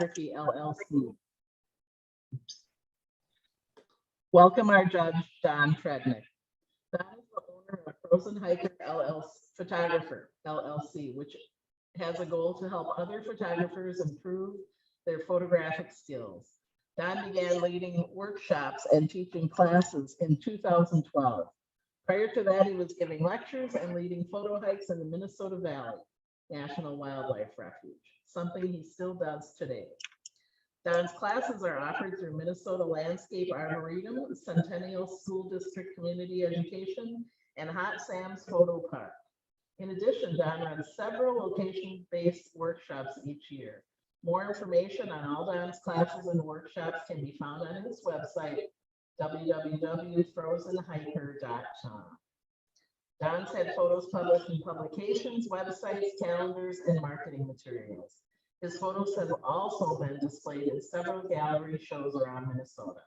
Photography, LLC. Welcome our judge, Don Tredinnick. Don is the owner of Frozen Hiker LLC, Photographer, LLC, which has a goal to help other photographers improve their photographic skills. Don began leading workshops and teaching classes in 2012. Prior to that, he was giving lectures and leading photo hikes in the Minnesota Valley National Wildlife Refuge, something he still does today. Don's classes are offered through Minnesota Landscape Arboretum, Centennial School District Community Education, and Hot Sam's Photo Park. In addition, Don runs several location-based workshops each year. More information on all Don's classes and workshops can be found on his website, www.frozenhiker.com. Don's had photos published in publications, websites, calendars, and marketing materials. His photos have also been displayed in several gallery shows around Minnesota.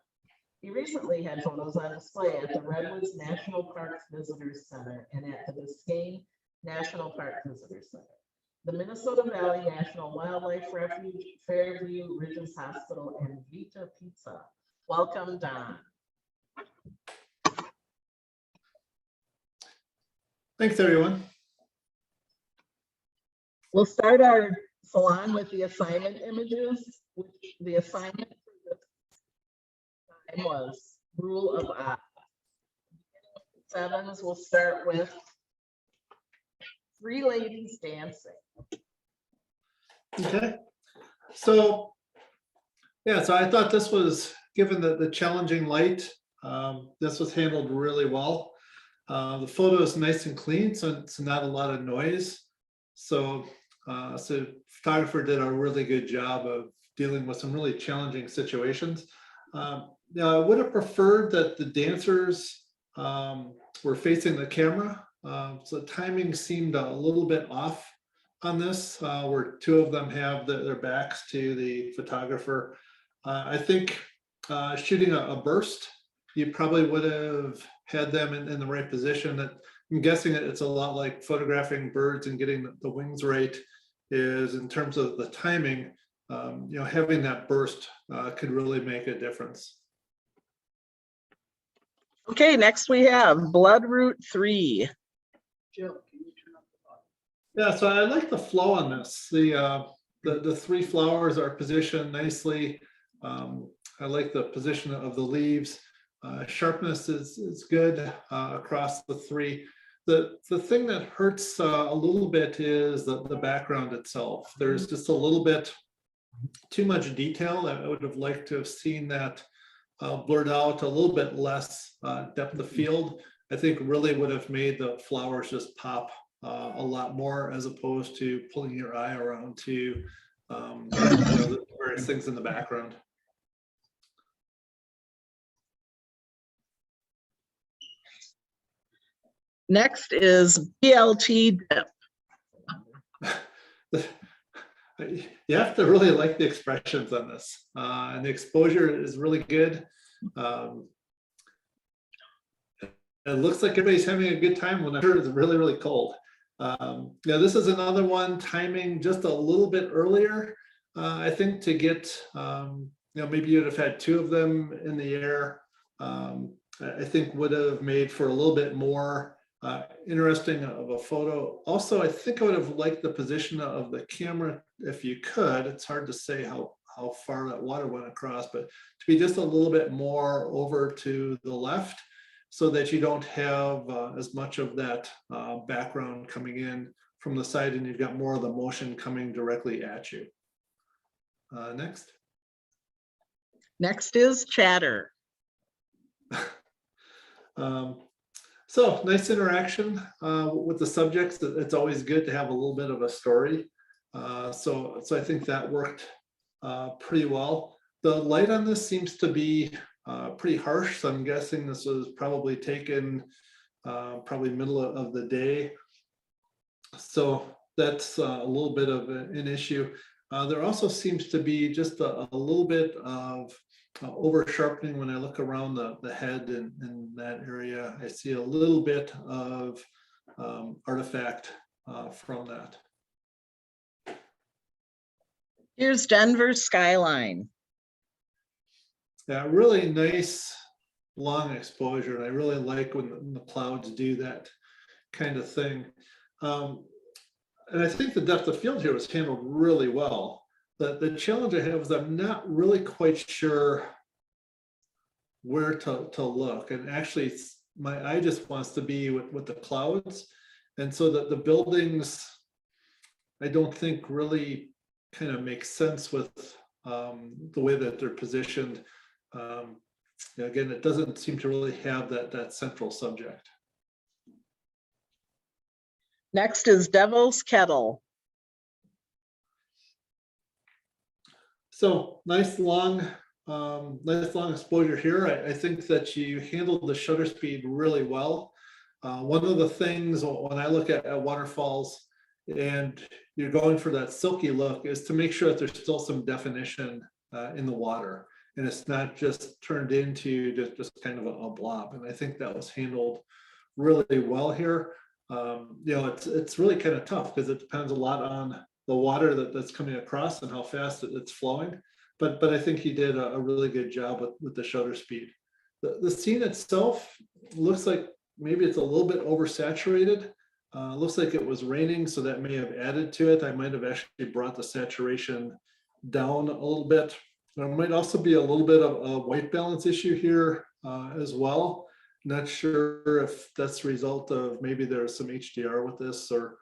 He recently had photos on display at the Redwoods National Park Visitors Center and at the Biscayne National Park Visitors Center, the Minnesota Valley National Wildlife Refuge, Fairview Ridges Hospital, and Vita Pizza. Welcome, Don. Thanks, everyone. We'll start our salon with the assignment images, which the assignment for this time was rule of odd. Sevens, we'll start with 3 ladies dancing. Okay. So, yeah, so I thought this was, given the challenging light, this was handled really well. The photo is nice and clean, so it's not a lot of noise. So photographer did a really good job of dealing with some really challenging situations. Now, I would have preferred that the dancers were facing the camera. So the timing seemed a little bit off on this, where 2 of them have their backs to the photographer. I think shooting a burst, you probably would have had them in the right position. I'm guessing that it's a lot like photographing birds and getting the wings right, is in terms of the timing, having that burst could really make a difference. Okay, next we have Bloodroot 3. Jill, can you turn up the volume? Yeah, so I like the flow on this. The 3 flowers are positioned nicely. I like the position of the leaves. Sharpness is good across the 3. The thing that hurts a little bit is the background itself. There's just a little bit too much detail. I would have liked to have seen that blurred out a little bit less depth of field. I think really would have made the flowers just pop a lot more, as opposed to pulling your eye around to the various things in the background. Next is BLT dip. You have to really like the expressions on this, and the exposure is really good. It looks like everybody's having a good time when I'm sure it's really, really cold. Yeah, this is another one, timing just a little bit earlier, I think, to get, maybe you'd have had 2 of them in the air. I think would have made for a little bit more interesting of a photo. Also, I think I would have liked the position of the camera if you could. It's hard to say how far that water went across, but to be just a little bit more over to the left, so that you don't have as much of that background coming in from the side, and you've got more of the motion coming directly at you. Next. Next is chatter. So nice interaction with the subjects. It's always good to have a little bit of a story. So I think that worked pretty well. The light on this seems to be pretty harsh, so I'm guessing this was probably taken probably middle of the day. So that's a little bit of an issue. There also seems to be just a little bit of over sharpening when I look around the head and in that area. I see a little bit of artifact from that. Here's Denver's skyline. Yeah, really nice long exposure. And I really like when the clouds do that kind of thing. And I think the depth of field here was handled really well. The challenge I have is I'm not really quite sure where to look. And actually, my eye just wants to be with the clouds. And so that the buildings, I don't think really kind of make sense with the way that they're positioned. Again, it doesn't seem to really have that central subject. Next is Devil's Kettle. So nice long exposure here. I think that you handled the shutter speed really well. One of the things when I look at waterfalls and you're going for that silky look is to make sure that there's still some definition in the water. And it's not just turned into just kind of a blob. And I think that was handled really well here. It's really kind of tough because it depends a lot on the water that's coming across and how fast it's flowing. But I think he did a really good job with the shutter speed. The scene itself looks like maybe it's a little bit oversaturated. Looks like it was raining, so that may have added to it. I might have actually brought the saturation down a little bit. There might also be a little bit of a white balance issue here as well. Not sure if that's the result of maybe there's some HDR with this, or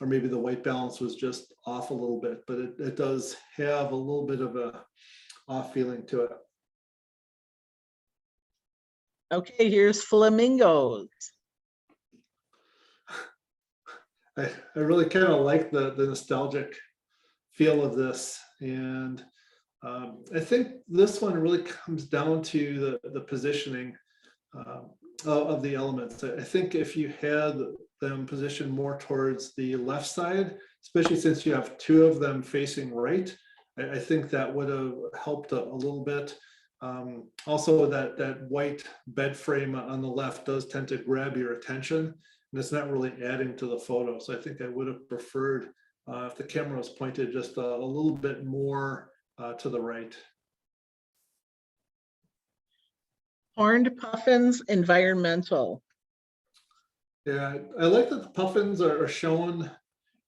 maybe the white balance was just off a little bit, but it does have a little bit of a off feeling to it. Okay, here's Flamingos. I really kind of like the nostalgic feel of this. And I think this one really comes down to the positioning of the elements. I think if you had them positioned more towards the left side, especially since you have two of them facing right, I think that would have helped a little bit. Also, that white bed frame on the left does tend to grab your attention, and it's not really adding to the photo. So I think I would have preferred if the camera was pointed just a little bit more to the right. Horned puffins, environmental. Yeah, I like that the puffins are shown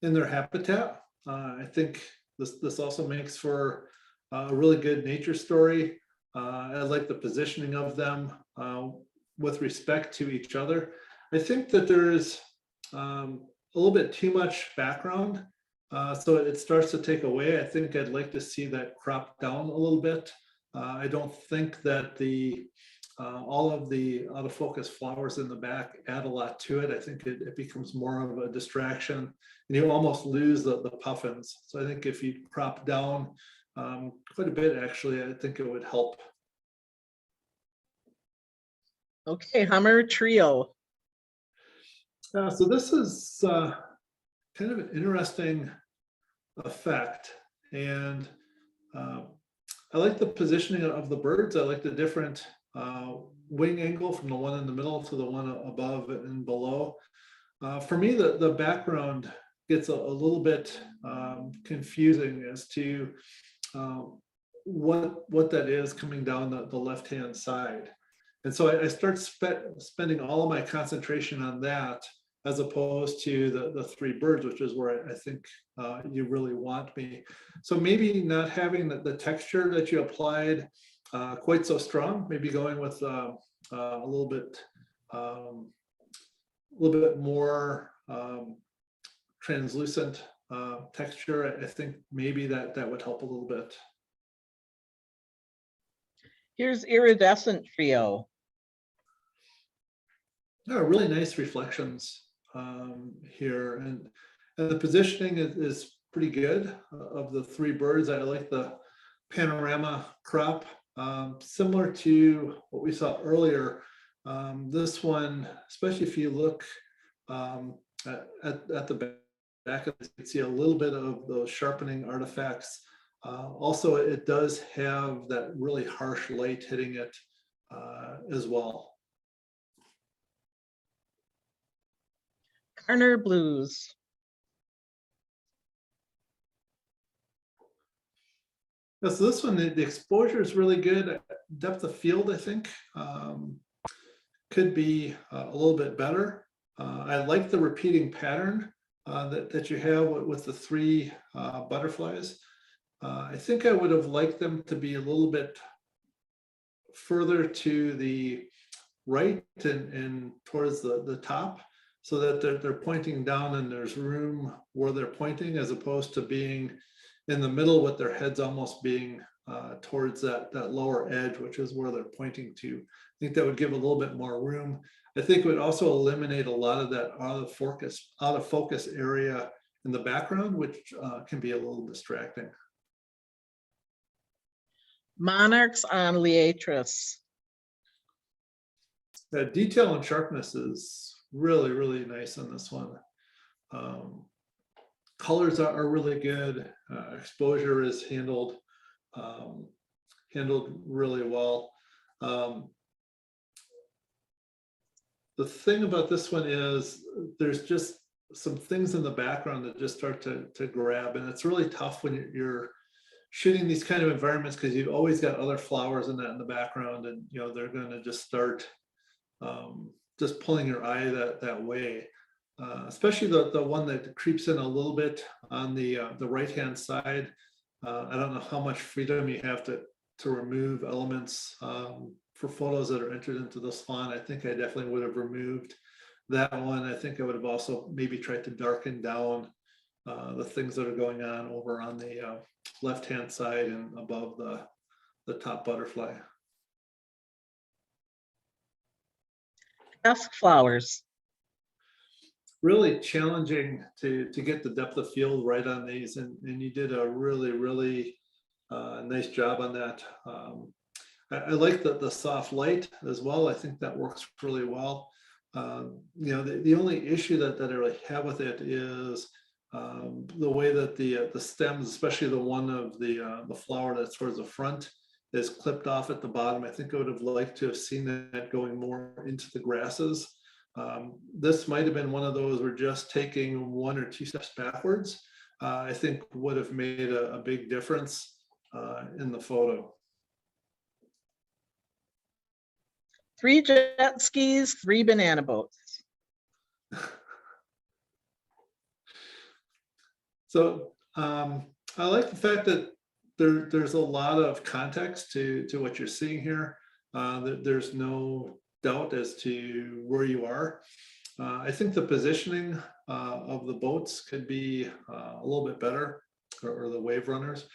in their habitat. I think this also makes for a really good nature story. I like the positioning of them with respect to each other. I think that there's a little bit too much background, so it starts to take away. I think I'd like to see that cropped down a little bit. I don't think that all of the out of focus flowers in the back add a lot to it. I think it becomes more of a distraction, and you almost lose the puffins. So I think if you crop down quite a bit, actually, I think it would help. Okay, Hummer Trio. So this is kind of an interesting effect, and I like the positioning of the birds. I like the different wing angle from the one in the middle to the one above and below. For me, the background gets a little bit confusing as to what that is coming down the left-hand side. And so I start spending all of my concentration on that, as opposed to the three birds, which is where I think you really want me. So maybe not having the texture that you applied quite so strong, maybe going with a little bit more translucent texture. I think maybe that would help a little bit. Here's Iridescent Trio. Yeah, really nice reflections here, and the positioning is pretty good of the three birds. I like the panorama crop, similar to what we saw earlier. This one, especially if you look at the back, you can see a little bit of those sharpening artifacts. Also, it does have that really harsh light hitting it as well. Garner Blues. Yeah, so this one, the exposure is really good. Depth of field, I think, could be a little bit better. I like the repeating pattern that you have with the three butterflies. I think I would have liked them to be a little bit further to the right and towards the top, so that they're pointing down and there's room where they're pointing, as opposed to being in the middle with their heads almost being towards that lower edge, which is where they're pointing to. I think that would give a little bit more room. I think it would also eliminate a lot of that out of focus area in the background, which can be a little distracting. Monarchs on Liatris. The detail and sharpness is really, really nice on this one. Colors are really good. Exposure is handled really well. The thing about this one is there's just some things in the background that just start to grab, and it's really tough when you're shooting these kind of environments, because you've always got other flowers in the background, and they're going to just start just pulling your eye that way. Especially the one that creeps in a little bit on the right hand side. I don't know how much freedom you have to remove elements for photos that are entered into the salon. I think I definitely would have removed that one. I think I would have also maybe tried to darken down the things that are going on over on the left hand side and above the top butterfly. Dusk flowers. Really challenging to get the depth of field right on these, and you did a really, really nice job on that. I like the soft light as well. I think that works really well. The only issue that I really have with it is the way that the stems, especially the one of the flower that's towards the front, is clipped off at the bottom. I think I would have liked to have seen that going more into the grasses. This might have been one of those where just taking 1 or 2 steps backwards, I think would have made a big difference in the photo. 3 jet skis, 3 banana boats. So I like the fact that there's a lot of context to what you're seeing here. There's no doubt as to where you are. I think the positioning of the boats could be a little bit better, or the wave runners.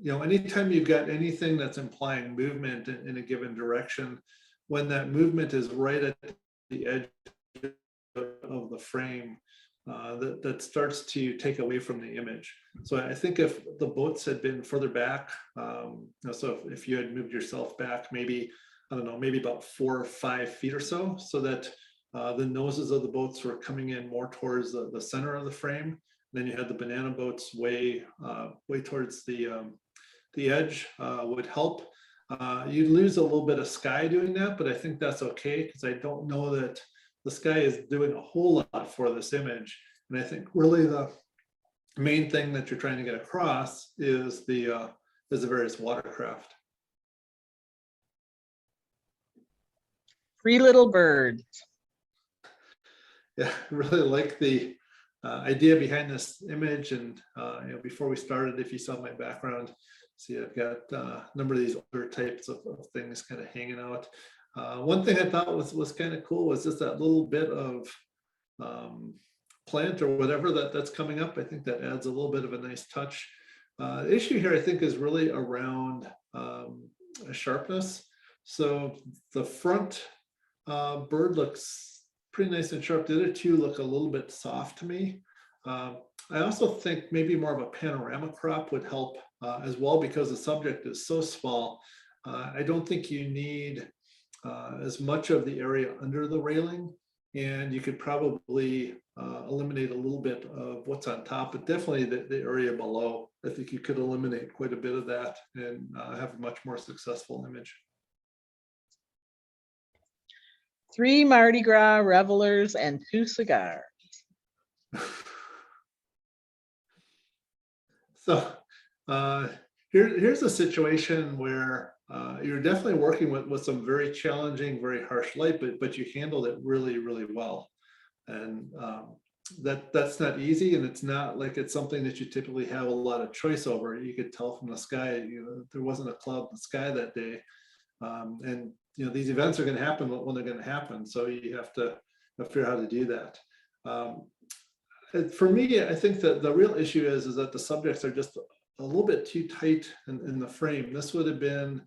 Anytime you've got anything that's implying movement in a given direction, when that movement is right at the edge of the frame, that starts to take away from the image. So I think if the boats had been further back, so if you had moved yourself back, maybe, I don't know, maybe about 4 or 5 feet or so that the noses of the boats were coming in more towards the center of the frame. Then you had the banana boats way towards the edge, would help. You'd lose a little bit of sky doing that, but I think that's okay, because I don't know that the sky is doing a whole lot for this image. And I think really the main thing that you're trying to get across is the various watercraft. 3 little birds. Yeah, I really like the idea behind this image. And before we started, if you saw my background, see I've got a number of these other types of things kind of hanging out. One thing I thought was kind of cool was just that little bit of plant or whatever that's coming up. I think that adds a little bit of a nice touch. The issue here, I think, is really around sharpness. So the front bird looks pretty nice and sharp. The other two look a little bit soft to me. I also think maybe more of a panorama crop would help as well, because the subject is so small. I don't think you need as much of the area under the railing, and you could probably eliminate a little bit of what's on top, but definitely the area below. I think you could eliminate quite a bit of that and have a much more successful image. 3 Mardi Gras revelers and 2 cigars. So here's a situation where you're definitely working with some very challenging, very harsh light, but you handled it really, really well. And that's not easy, and it's not like it's something that you typically have a lot of choice over. You could tell from the sky, there wasn't a cloud in the sky that day. And these events are going to happen when they're going to happen. So you have to figure out how to do that. For me, I think that the real issue is that the subjects are just a little bit too tight in the frame. This would have been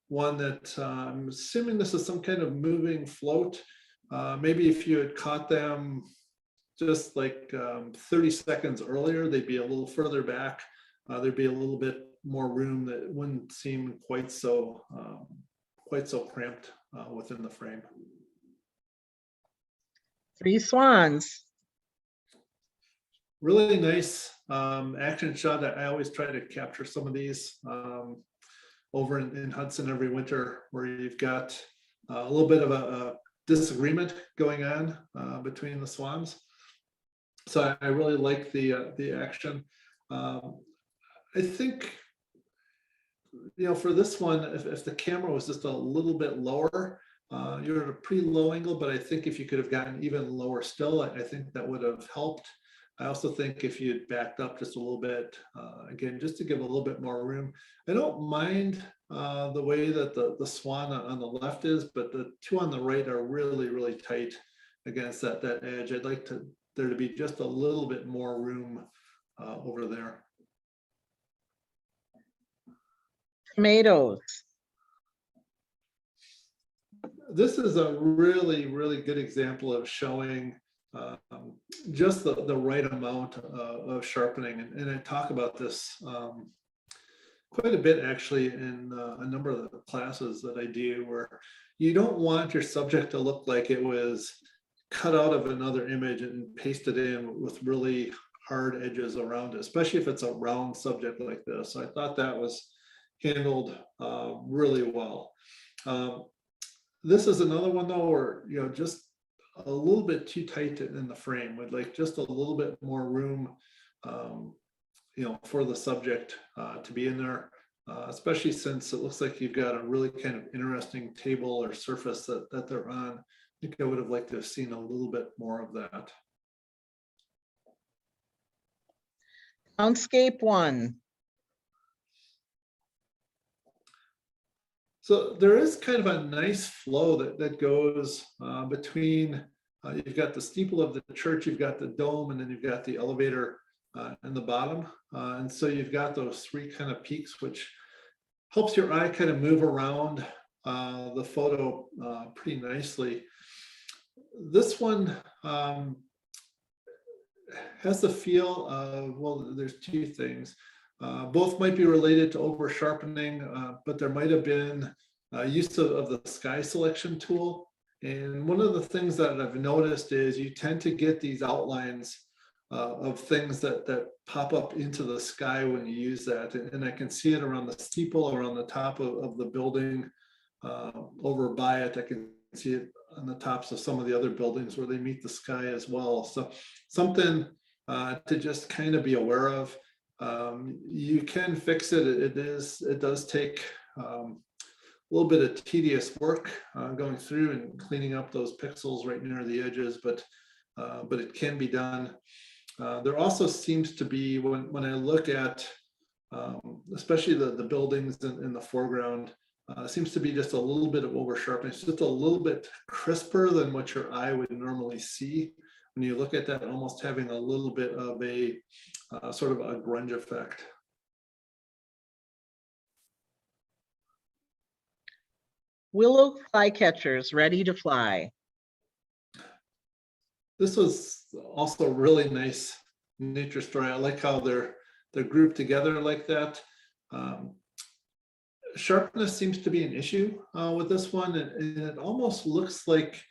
one that I'm assuming this is some kind of moving float. Maybe if you had caught them just like 30 seconds earlier, they'd be a little further back. There'd be a little bit more room that wouldn't seem quite so cramped within the frame. 3 swans. Really nice action shot. I always try to capture some of these over in Hudson every winter, where you've got a little bit of a disagreement going on between the swans. So I really like the action. I think, for this one, if the camera was just a little bit lower, you're at a pretty low angle, but I think if you could have gotten even lower still, I think that would have helped. I also think if you had backed up just a little bit, again, just to give a little bit more room. I don't mind the way that the swan on the left is, but the two on the right are really, really tight against that edge. I'd like there to be just a little bit more room over there. Tomatoes. This is a really, really good example of showing just the right amount of sharpening. And I talk about this quite a bit actually in a number of the classes that I do, where you don't want your subject to look like it was cut out of another image and pasted in with really hard edges around it, especially if it's a round subject like this. So I thought that was handled really well. This is another one though, where just a little bit too tight in the frame. Would like just a little bit more room, for the subject to be in there, especially since it looks like you've got a really kind of interesting table or surface that they're on. I think I would have liked to have seen a little bit more of that. Soundscape 1. So there is kind of a nice flow that goes between, you've got the steeple of the church, you've got the dome, and then you've got the elevator in the bottom. And so you've got those 3 kind of peaks, which helps your eye kind of move around the photo pretty nicely. This one has the feel of, well, there's 2 things. Both might be related to over sharpening, but there might have been use of the sky selection tool. And one of the things that I've noticed is you tend to get these outlines of things that pop up into the sky when you use that. And I can see it around the steeple, around the top of the building over by it. I can see it on the tops of some of the other buildings where they meet the sky as well. So something to just kind of be aware of. You can fix it. It does take a little bit of tedious work going through and cleaning up those pixels right near the edges, but it can be done. There also seems to be, when I look at especially the buildings in the foreground, seems to be just a little bit of over sharpening. It's just a little bit crisper than what your eye would normally see when you look at that, almost having a little bit of a sort of a grunge effect. Willow flycatchers ready to fly. This was also a really nice nature story. I like how they're grouped together like that. Sharpness seems to be an issue with this one, and it almost looks like,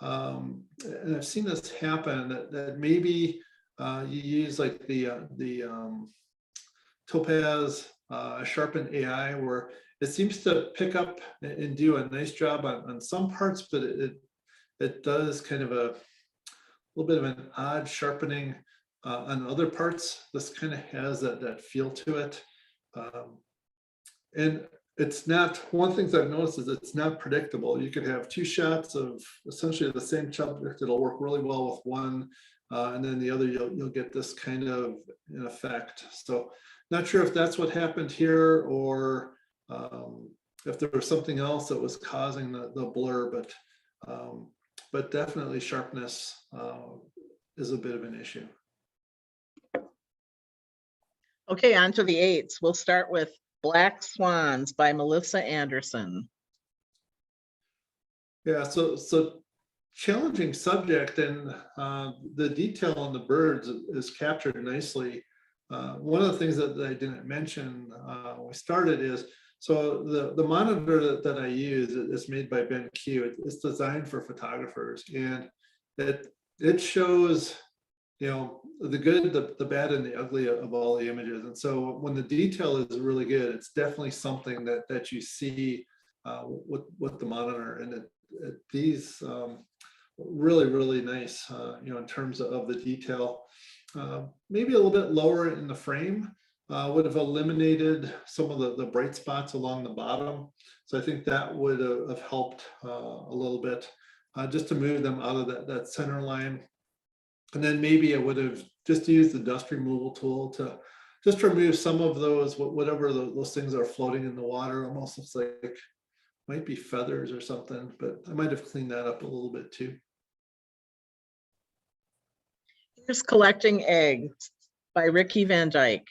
and I've seen this happen, that maybe you use like the Topaz sharpen AI, where it seems to pick up and do a nice job on some parts, but it does kind of a little bit of an odd sharpening on other parts, this kind of has that feel to it. And it's not, one thing that I've noticed is it's not predictable. You could have two shots of essentially the same subject. It'll work really well with one, and then the other, you'll get this kind of an effect. So not sure if that's what happened here, or if there was something else that was causing the blur, but definitely sharpness is a bit of an issue. Okay, on to the 8s. We'll start with Black Swans by Melissa Anderson. Yeah, so challenging subject, and the detail on the birds is captured nicely. One of the things that I didn't mention when we started is, so the monitor that I use is made by Ben Q. It's designed for photographers, and it shows, you know, the good, the bad, and the ugly of all the images. And so when the detail is really good, it's definitely something that you see with the monitor. And these really nice, you know, in terms of the detail. Maybe a little bit lower in the frame would have eliminated some of the bright spots along the bottom. So I think that would have helped a little bit, just to move them out of that center line. And then maybe I would have just used the dust removal tool to just remove some of those, whatever those things are floating in the water. Almost looks like might be feathers or something, but I might have cleaned that up a little bit too. Here's Collecting Eggs by Ricky Van Dyke.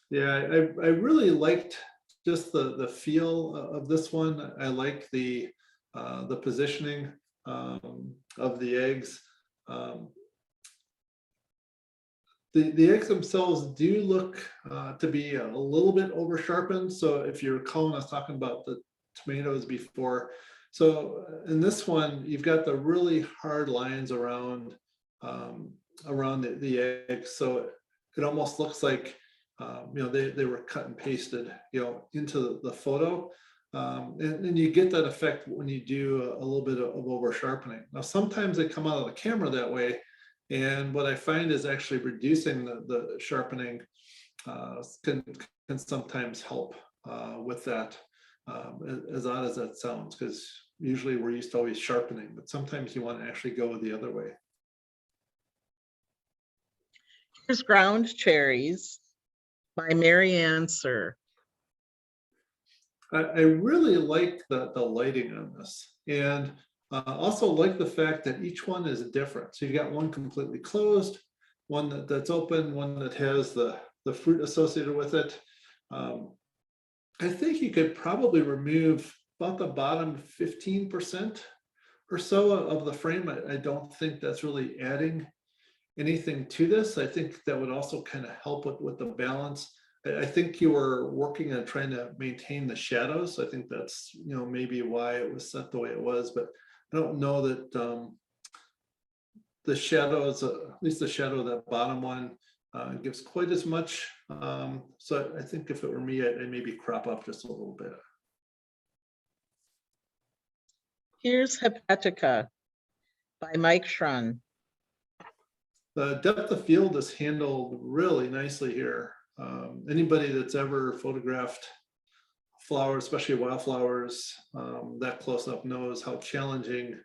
Yeah, I really liked just the feel of this one. I like the positioning of the eggs. The eggs themselves do look to be a little bit over sharpened. So if you recall, I was talking about the tomatoes before. So in this one, you've got the really hard lines around the eggs. So it almost looks like you know, they were cut and pasted, you know, into the photo. And you get that effect when you do a little bit of over sharpening. Now, sometimes they come out of the camera that way. And what I find is actually reducing the sharpening can sometimes help with that, as odd as that sounds, because usually we're used to always sharpening, but sometimes you want to actually go the other way. Here's Ground Cherries by Marianne Anser. I really like the lighting on this, and also like the fact that each one is different. So you've got one completely closed, one that's open, one that has the fruit associated with it. I think you could probably remove about the bottom 15% or so of the frame. I don't think that's really adding anything to this. I think that would also kind of help with the balance. I think you were working on trying to maintain the shadows. I think that's, you know, maybe why it was set the way it was, but I don't know that the shadows, at least the shadow of that bottom one, gives quite as much. So I think if it were me, I'd maybe crop up just a little bit. Here's Sabatca by Mike Schrun. The depth of field is handled really nicely here. Anybody that's ever photographed flowers, especially wildflowers, that close up knows how challenging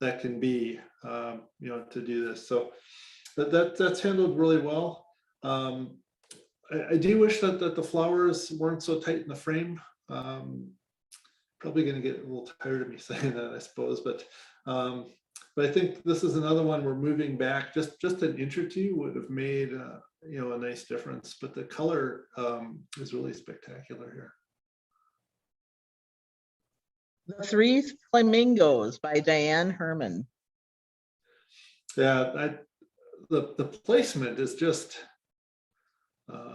that can be, you know, to do this. So that's handled really well. I do wish that the flowers weren't so tight in the frame. Probably going to get a little tired of me saying that, I suppose, but I think this is another one we're moving back. Just an inch or two would have made you know, a nice difference. But the color is really spectacular here. The Three Flamingos by Diane Hermann. Yeah, the placement is just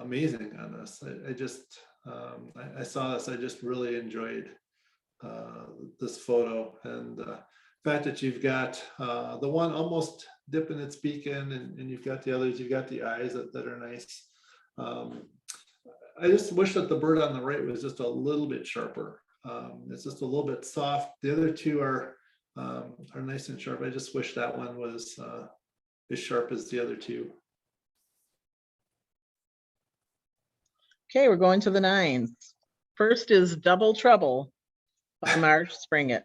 amazing on this. I saw this. I just really enjoyed this photo, and the fact that you've got the one almost dipping its beak in, and you've got the others. You've got the eyes that are nice. I just wish that the bird on the right was just a little bit sharper. It's just a little bit soft. The other two are nice and sharp. I just wish that one was as sharp as the other two. Okay, we're going to the nines. First is Double Trouble by Marge Springett.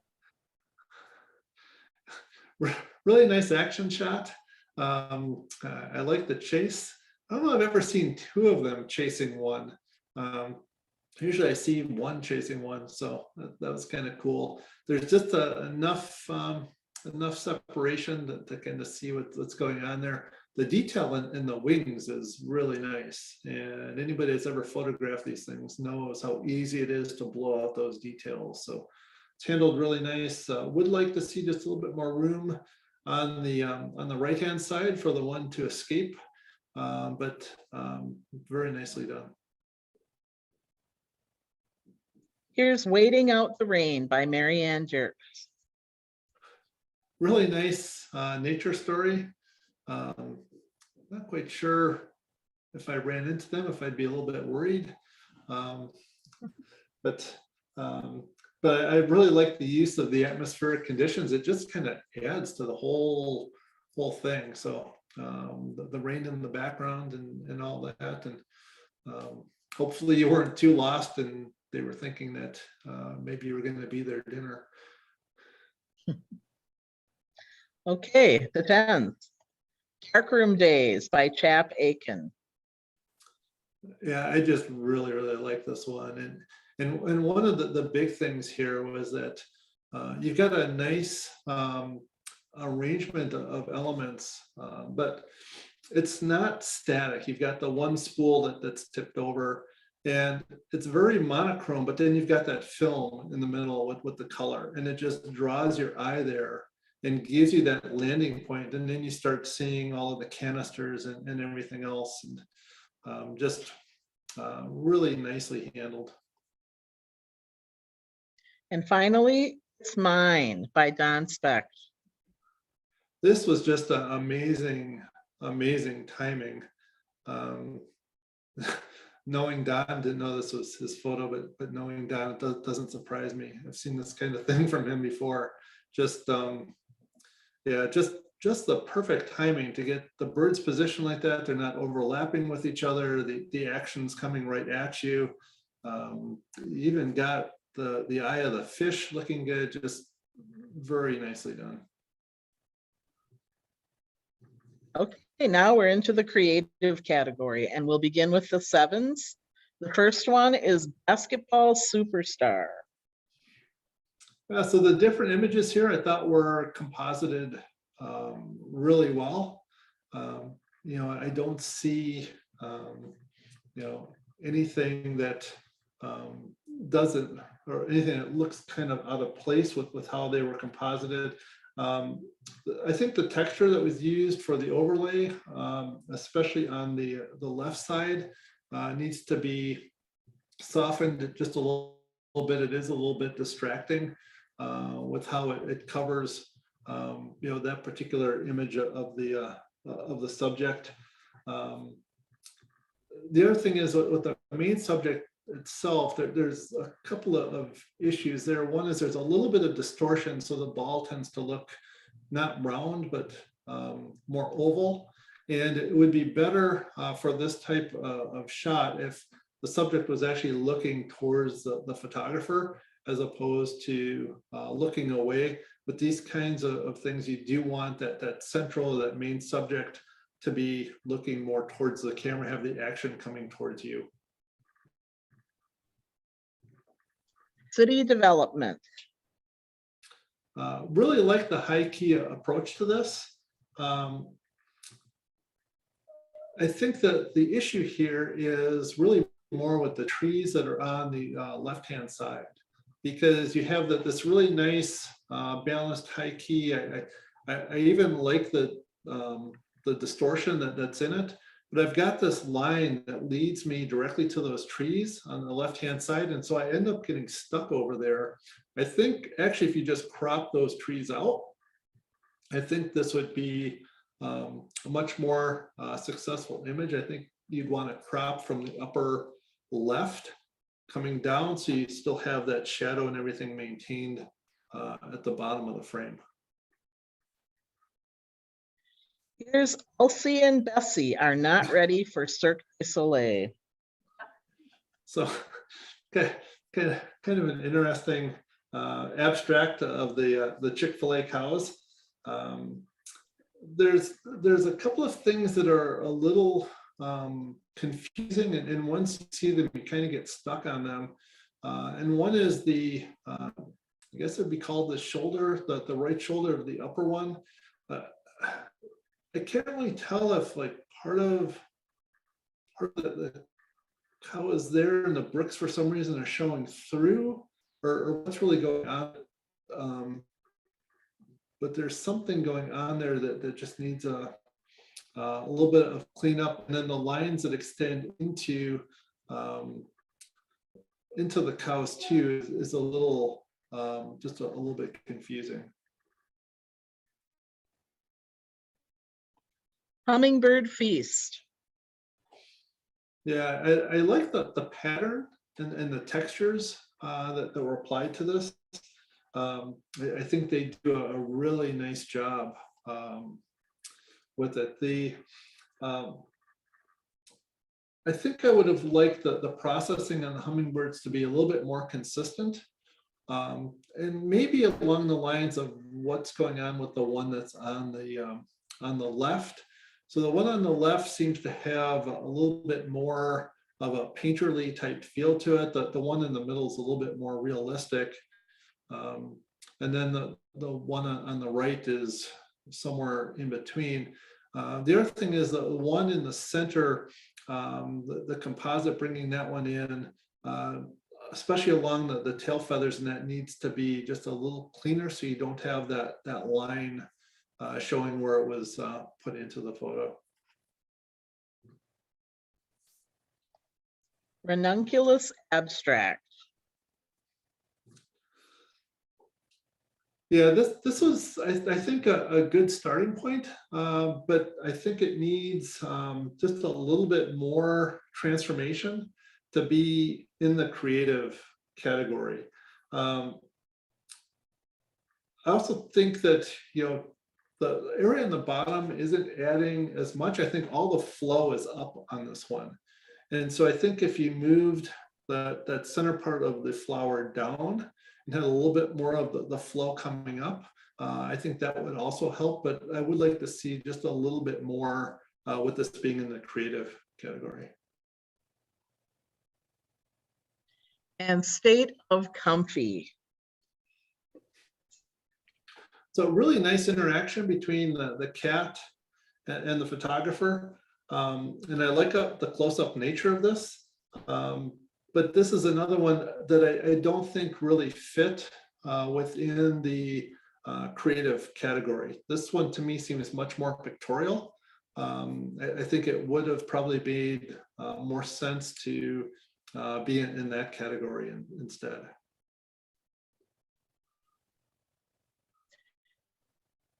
Really nice action shot. I like the chase. I don't know if I've ever seen two of them chasing one. Usually I see one chasing one, so that was kind of cool. There's just enough separation to kind of see what's going on there. The detail in the wings is really nice, and anybody that's ever photographed these things knows how easy it is to blow out those details. So it's handled really nice. Would like to see just a little bit more room on the right hand side for the one to escape, but very nicely done. Here's Waiting Out the Rain by Marianne. Really nice nature story. Not quite sure if I ran into them, if I'd be a little bit worried. But I really like the use of the atmospheric conditions. It just kind of adds to the whole thing. So the rain in the background and all that, and hopefully you weren't too lost and they were thinking that maybe you were going to be their dinner. Okay, the 10th. Darkroom Days by Chap Aiken. Yeah, I just really like this one. And one of the big things here was that you've got a nice arrangement of elements, but it's not static. You've got the one spool that's tipped over, and it's very monochrome, but then you've got that film in the middle with the color, and it just draws your eye there and gives you that landing point. And then you start seeing all of the canisters and everything else, and just really nicely handled. And finally, It's Mine by Don Speck. This was just an amazing timing. Knowing Don, didn't know this was his photo, but knowing Don, it doesn't surprise me. I've seen this kind of thing from him before. Just yeah, just the perfect timing to get the birds positioned like that. They're not overlapping with each other. The action's coming right at you. You even got the eye of the fish looking good. Just very nicely done. Okay, now we're into the creative category, and we'll begin with the 7s. The first one is Basketball Superstar. So the different images here I thought were composited really well. I don't see anything that doesn't, or anything that looks kind of out of place with how they were composited. I think the texture that was used for the overlay, especially on the left side, needs to be softened just a little bit. It is a little bit distracting with how it covers that particular image of the subject. The other thing is with the main subject itself, there's a couple of issues there. One is there's a little bit of distortion, so the ball tends to look not round but more oval, and it would be better for this type of shot if the subject was actually looking towards the photographer as opposed to looking away. With these kinds of things, you do want that central, that main subject to be looking more towards the camera, have the action coming towards you. City Development. Really like the high key approach to this. I think that the issue here is really more with the trees that are on the left-hand side, because you have this really nice balanced high key. I even like the distortion that's in it, but I've got this line that leads me directly to those trees on the left-hand side, and so I end up getting stuck over there. I think actually if you just crop those trees out, I think this would be a much more successful image. I think you'd want to crop from the upper left coming down, so you still have that shadow and everything maintained at the bottom of the frame. Here's Elsie and Bessie are not ready for Cirque du Soleil. So okay, kind of an interesting abstract of the Chick-fil-A cows. There's a couple of things that are a little confusing, and once you see them, you kind of get stuck on them. And one is the, I guess it'd be called the shoulder, the right shoulder of the upper one. I can't really tell if like part of the cow is there and the bricks for some reason are showing through, or what's really going on. But there's something going on there that just needs a little bit of cleanup, and then the lines that extend into the cows too is a little just a little bit confusing. Hummingbird Feast. Yeah, I like the pattern and the textures that were applied to this. I think they do a really nice job with it. I think I would have liked the processing on the hummingbirds to be a little bit more consistent, and maybe along the lines of what's going on with the one that's on the left. So the one on the left seems to have a little bit more of a painterly type feel to it. The one in the middle is a little bit more realistic. And then the one on the right is somewhere in between. The other thing is the one in the center, the composite, bringing that one in, especially along the tail feathers, and that needs to be just a little cleaner so you don't have that line showing where it was put into the photo. Ranunculus Abstract. Yeah, this was, I think, a good starting point, but I think it needs just a little bit more transformation to be in the creative category. I also think that, the area in the bottom isn't adding as much. I think all the flow is up on this one. And so I think if you moved that center part of the flower down and had a little bit more of the flow coming up, I think that would also help. But I would like to see just a little bit more with this being in the creative category. And State of Comfy. So really nice interaction between the cat and the photographer. And I like the close-up nature of this. But this is another one that I don't think really fit within the creative category. This one to me seems much more pictorial. I think it would have probably made more sense to be in that category instead.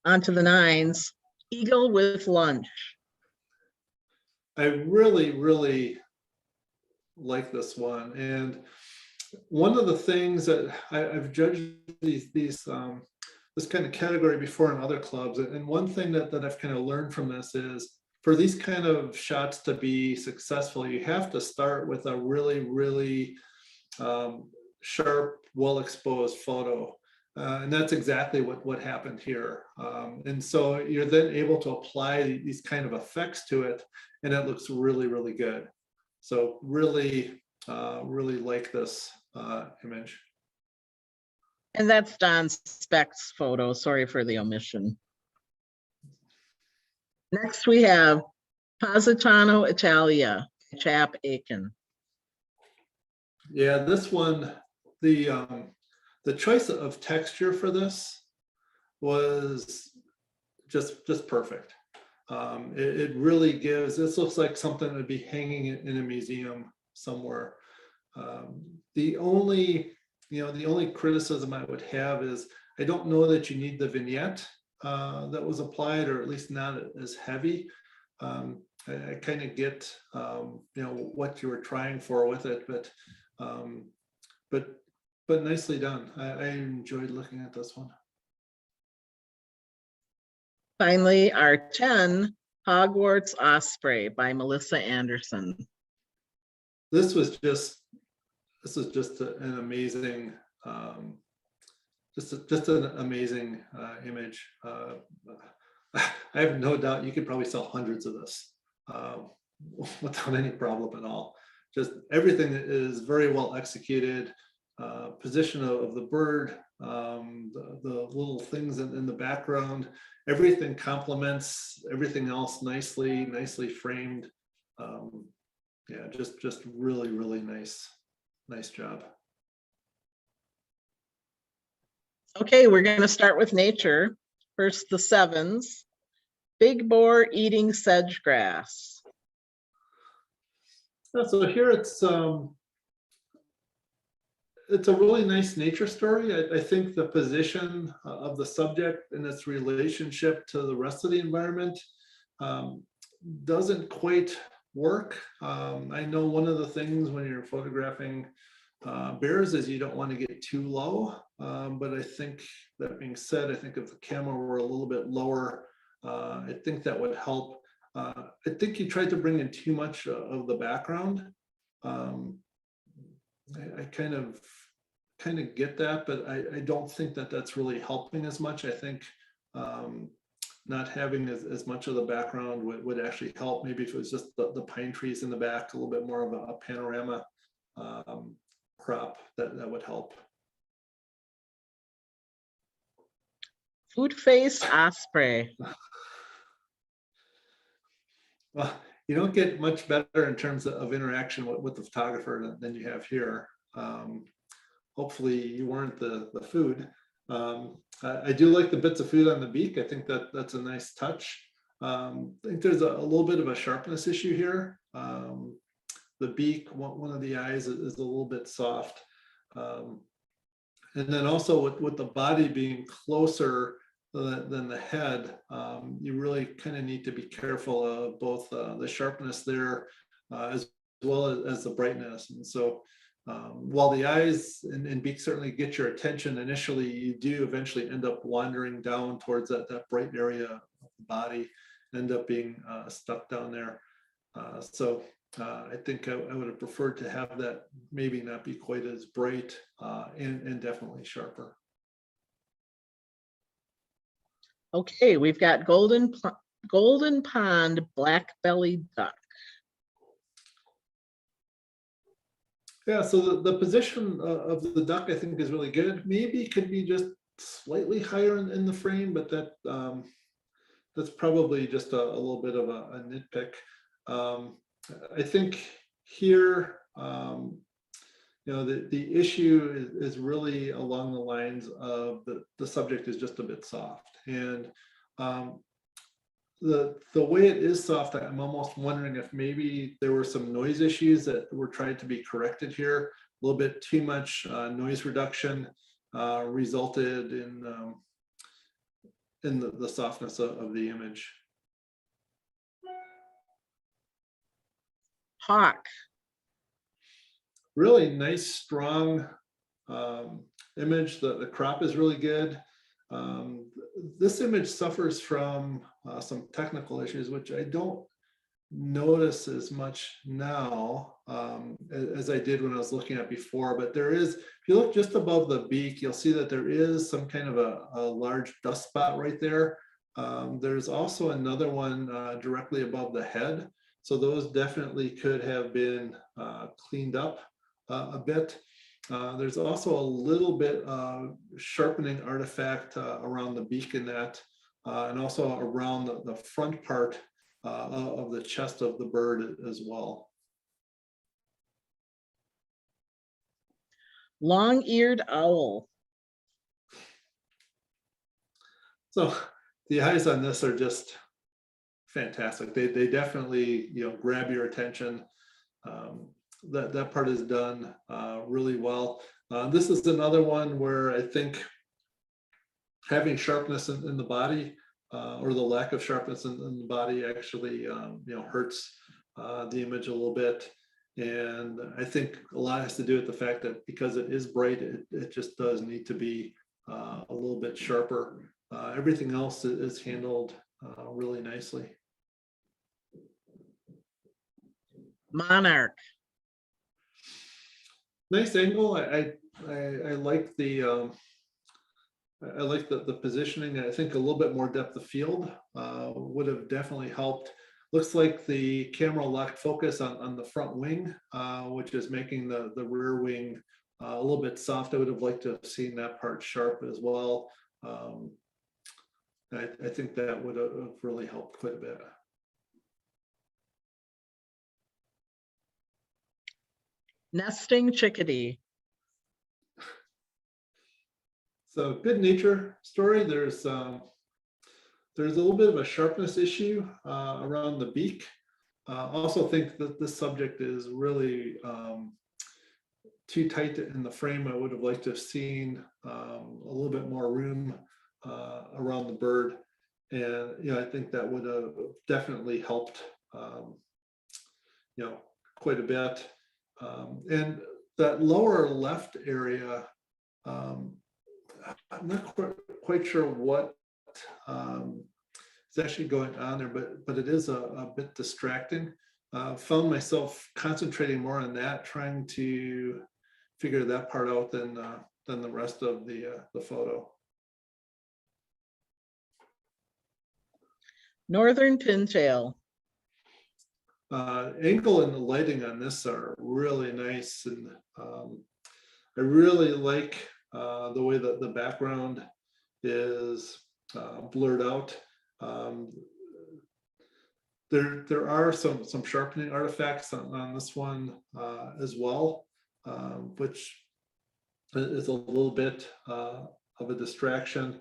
On to the nines. Eagle with Lunch. I really, really like this one. And one of the things that I've judged this kind of category before in other clubs, and one thing that I've kind of learned from this is, for these kind of shots to be successful, you have to start with a really, really sharp, well-exposed photo. And that's exactly what happened here. And so you're then able to apply these kind of effects to it, and it looks really, really good. So really, really like this image. And that's Don Speck's photo. Sorry for the omission. Next we have Positano Italia, Chap Aiken. Yeah, this one, the choice of texture for this was just perfect. It really gives, this looks like something that would be hanging in a museum somewhere. The only criticism I would have is, I don't know that you need the vignette that was applied, or at least not as heavy. I kind of get what you were trying for with it, but nicely done. I enjoyed looking at this one. Finally, our 10, Hogwarts Osprey by Melissa Anderson. This was just an amazing, just an amazing image. I have no doubt you could probably sell hundreds of this without any problem at all. Just everything is very well executed. Position of the bird, the little things in the background, everything complements everything else nicely framed. Yeah, just really nice job. Okay, we're going to start with nature. First, the 7s. Big boar eating sedge grass. So here it's a really nice nature story. I think the position of the subject and its relationship to the rest of the environment doesn't quite work. I know one of the things when you're photographing bears is you don't want to get too low, but I think that being said, I think if the camera were a little bit lower, I think that would help. I think you tried to bring in too much of the background. I kind of get that, but I don't think that that's really helping as much. I think not having as much of the background would actually help. Maybe if it was just the pine trees in the back, a little bit more of a panorama crop, that would help. Food-faced osprey. Well, you don't get much better in terms of interaction with the photographer than you have here. Hopefully you weren't the food. I do like the bits of food on the beak. I think that's a nice touch. I think there's a little bit of a sharpness issue here. The beak, one of the eyes is a little bit soft. And then also with the body being closer than the head, you really kind of need to be careful of both the sharpness there as well as the brightness. And so while the eyes and beak certainly get your attention initially, you do eventually end up wandering down towards that bright area of the body, end up being stuck down there. So I think I would have preferred to have that maybe not be quite as bright and definitely sharper. Okay, we've got golden pond black-bellied duck. Yeah, so the position of the duck I think is really good. Maybe could be just slightly higher in the frame, but that's probably just a little bit of a nitpick. I think here, the issue is really along the lines of the subject is just a bit soft. And the way it is soft, I'm almost wondering if maybe there were some noise issues that were trying to be corrected here. A little bit too much noise reduction resulted in the softness of the image. Hawk. Really nice, strong image. The crop is really good. This image suffers from some technical issues, which I don't notice as much now as I did when I was looking at before. But there is, if you look just above the beak, you'll see that there is some kind of a large dust spot right there. There's also another one directly above the head. So those definitely could have been cleaned up a bit. There's also a little bit of sharpening artifact around the beak in that, and also around the front part of the chest of the bird as well. Long-eared owl. So the eyes on this are just fantastic. They definitely grab your attention. That part is done really well. This is another one where I think having sharpness in the body or the lack of sharpness in the body actually hurts the image a little bit. And I think a lot has to do with the fact that because it is bright, it just does need to be a little bit sharper. Everything else is handled really nicely. Monarch. Nice angle. I like the I like the positioning. I think a little bit more depth of field would have definitely helped. Looks like the camera locked focus on the front wing, which is making the rear wing a little bit soft. I would have liked to have seen that part sharp as well. I think that would have really helped quite a bit. Nesting chickadee. So good nature story. There's a little bit of a sharpness issue around the beak. Also think that this subject is really too tight in the frame. I would have liked to have seen a little bit more room around the bird. And, you know, I think that would have definitely helped, you know, quite a bit. And that lower left area, I'm not quite sure what is actually going on there, but it is a bit distracting. Found myself concentrating more on that, trying to figure that part out than the rest of the photo. Northern pintail. Angle and the lighting on this are really nice, and I really like the way that the background is blurred out. There are some sharpening artifacts on this one as well, which is a little bit of a distraction.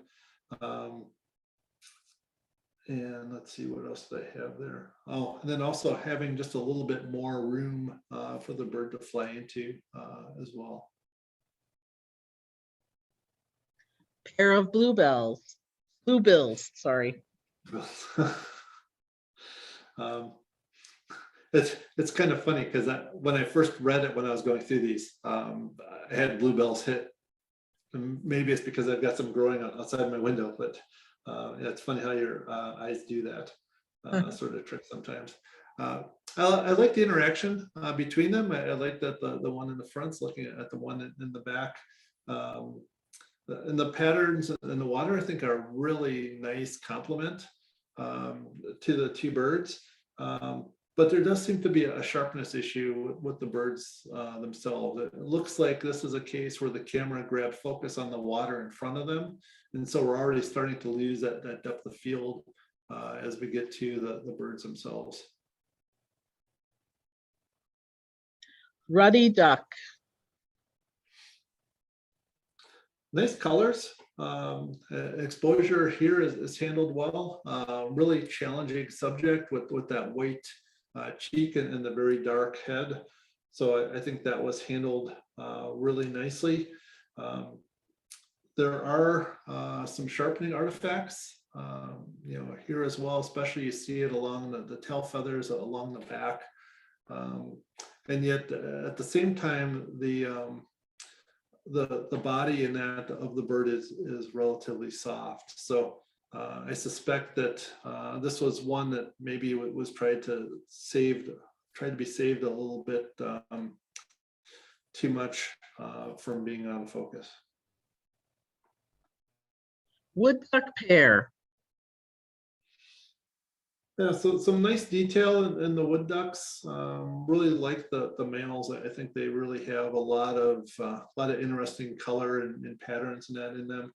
And let's see, what else did I have there? Oh, and then also having just a little bit more room for the bird to fly into as well. Pair of bluebills, sorry. It's kind of funny because when I first read it, when I was going through these, I had bluebells hit. And maybe it's because I've got some growing outside my window, but yeah, it's funny how your eyes do that sort of trick sometimes. I like the interaction between them. I like that the one in the front's looking at the one in the back. And the patterns in the water, I think, are a really nice complement to the two birds. But there does seem to be a sharpness issue with the birds themselves. It looks like this is a case where the camera grabbed focus on the water in front of them. And so we're already starting to lose that depth of field as we get to the birds themselves. Ruddy duck. Nice colors. Exposure here is handled well. Really challenging subject with that white cheek and the very dark head. So I think that was handled really nicely. There are some sharpening artifacts, you know, here as well, especially you see it along the tail feathers along the back. And yet at the same time, the body in that of the bird is relatively soft. So I suspect that this was one that maybe was tried to be saved a little bit too much from being out of focus. Wood duck pair. Yeah, so some nice detail in the wood ducks. Really like the males. I think they really have a lot of interesting color and patterns and that in them.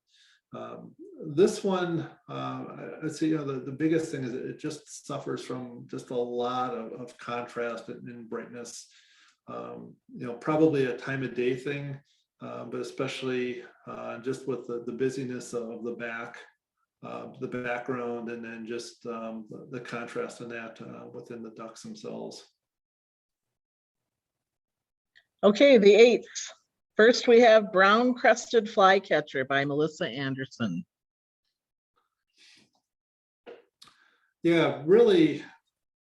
This one, I'd say, you know, the biggest thing is that it just suffers from just a lot of contrast and brightness. You know, probably a time of day thing, but especially just with the busyness of the background, and then just the contrast in that within the ducks themselves. Okay, the 8th. First, we have Brown Crested Flycatcher by Melissa Anderson. Yeah, really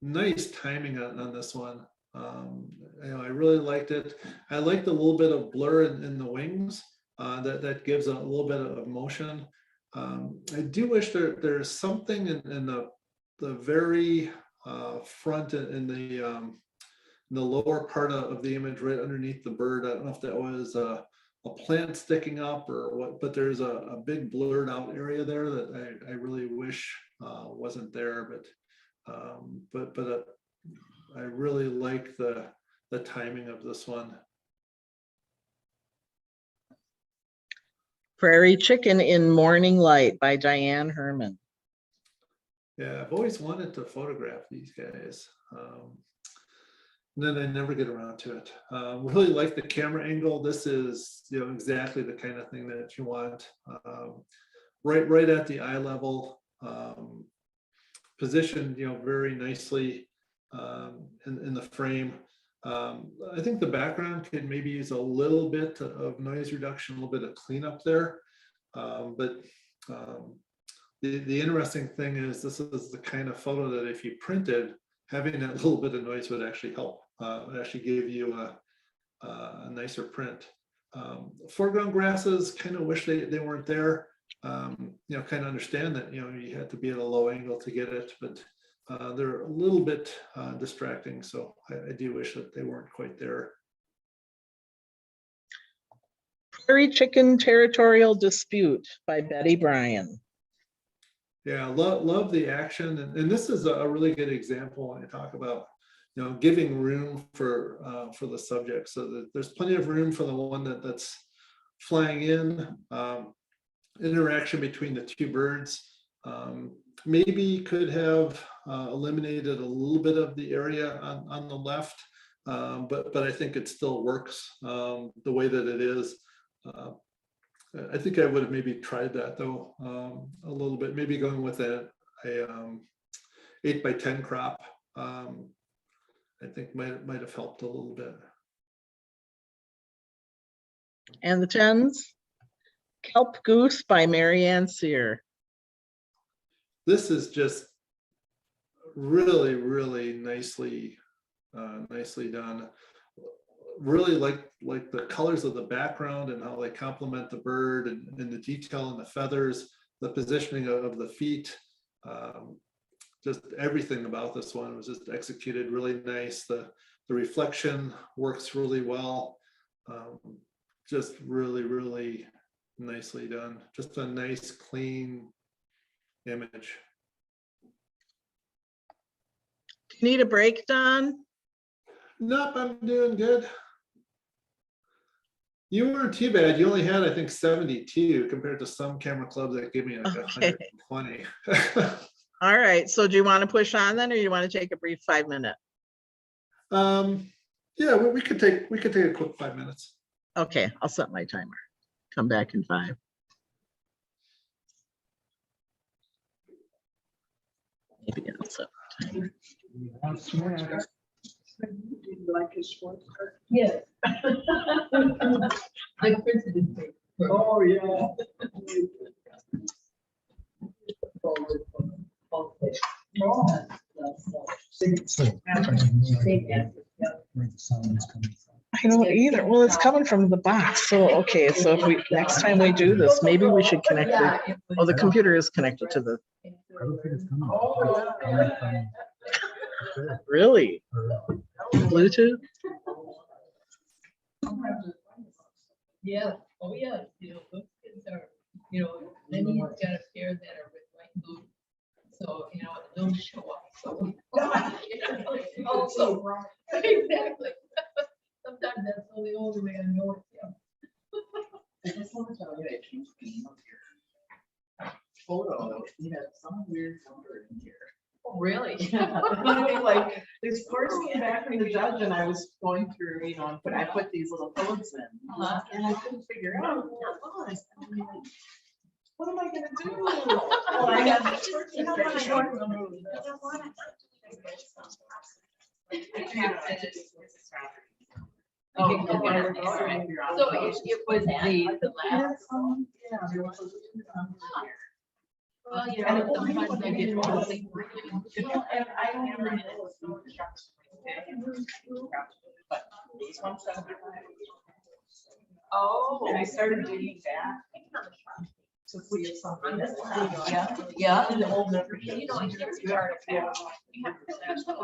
nice timing on this one. You know, I really liked it. I liked a little bit of blur in the wings that gives a little bit of motion. I do wish there's something in the very front in the lower part of the image, right underneath the bird. I don't know if that was a plant sticking up or what, but there's a big blurred out area there that I really wish wasn't there. But I really like the timing of this one. Prairie Chicken in Morning Light by Diane Hermann. Yeah, I've always wanted to photograph these guys. And then I never get around to it. Really like the camera angle. This is, exactly the kind of thing that you want. Right at the eye level, positioned, very nicely in the frame. I think the background could maybe use a little bit of noise reduction, a little bit of cleanup there. But the interesting thing is this is the kind of photo that if you printed, having that little bit of noise would actually help. Would actually give you a nicer print. Foreground grasses, kind of wish they weren't there. Kind of understand that you had to be at a low angle to get it, but they're a little bit distracting. So I do wish that they weren't quite there. Prairie Chicken Territorial Dispute by Betty Bryan. Yeah, love the action, and this is a really good example when I talk about giving room for the subject, so that there's plenty of room for the one that's flying in. Interaction between the two birds. Maybe could have eliminated a little bit of the area on the left, but I think it still works the way that it is. I think I would have maybe tried that though a little bit, maybe going with a 8x10 crop. I think might have helped a little bit. And the 10s, Kelp Goose by Marianne Sear. This is just really, really nicely done. Really like the colors of the background and how they complement the bird and the detail in the feathers, the positioning of the feet. Just everything about this one was just executed really nice. The reflection works really well. Just really, really nicely done. Just a nice, clean image. You need a break, Don? Nope, I'm doing good. You weren't too bad. You only had, I think, 72 compared to some camera clubs that give me like 120. All right. So do you want to push on then, or you want to take a brief 5-minute? Yeah, we could take a quick 5 minutes. Okay, I'll set my timer. Come back in 5. Maybe I'll set my timer. Do you like his sports car? Yes. I printed it. Oh, yeah. I don't either. Well, it's coming from the box. So, okay. So if we, next time we do this, maybe we should connect the, oh, the computer is connected to the, really? Bluetooth? Yeah, oh yeah, those kids are, then he's got a pair that are with white boots. So, they'll show up. So, also, exactly. Sometimes that's the only way I know it. I just want to tell you, I changed the name of your photo. You have some weird number in here. Oh, really? Like this course came back from the judge, and I was going through, but I put these little codes in, and I couldn't figure out what it was. I'm like, what am I gonna do? Well, I had Oh, okay, all right. So it was the last. Yeah, there was a Well, yeah, sometimes I get all things. and I don't remember. But these ones have. Oh. And I started digging back. to see if something. Yeah, and the old member, you know, I never started. You have to have some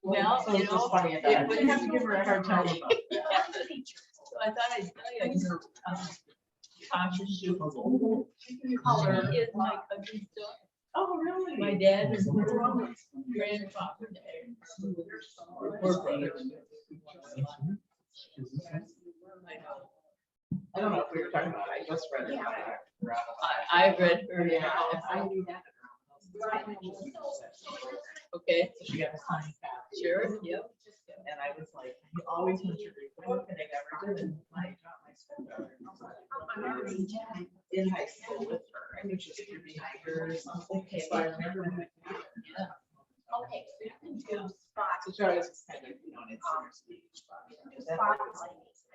Well, So you it's know, just funny. it We have to give her a hard time about it. So I thought I'd tell you, cautious shoe. Color is my cousin's daughter. Oh, really? My dad is grandfather. I don't know if we were talking about, I just read it. I read her. Yeah, I knew that. Okay, So she got a signed copy. sure, yep. And I was like, you always want your report, and I never did. And I got my stepdaughter. In high school with her, I knew she was a year behind her or something. So I remember when I. Yeah. Okay, so you can do spots. So she always was kind of, you know, it's her speech.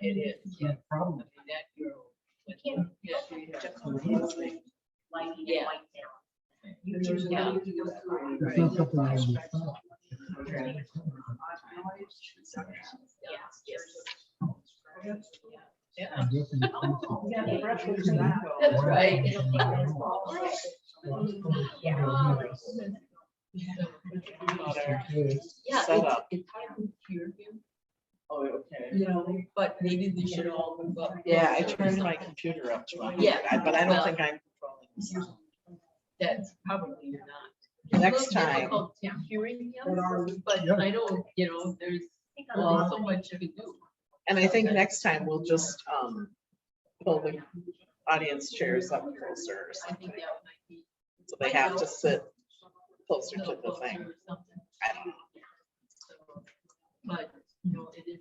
It is, yeah. Problem. I mean, that girl. You can't. Yeah. Just lighting Yeah. and light down. You There's choose no- how you go through. It's not something I understand. Yeah, I'm guessing it's Yeah, the brush was something. not. that's right. It'll take as long. Yeah, Set up. it's hard to hear him, Oh, okay. you know, but maybe we should all move up. Yeah, I turned my computer up to 100, Yeah. but I don't Well- think I'm controlling the sound. That's probably not. Next It's a little time. difficult Hearing him, But but I don't, you know, there's only so much you can do. And I think next time we'll just pull the audience chairs up closer or I something. think that might be. So they have to sit closer to the closer thing. or something. I don't know. So, but, you know, it is.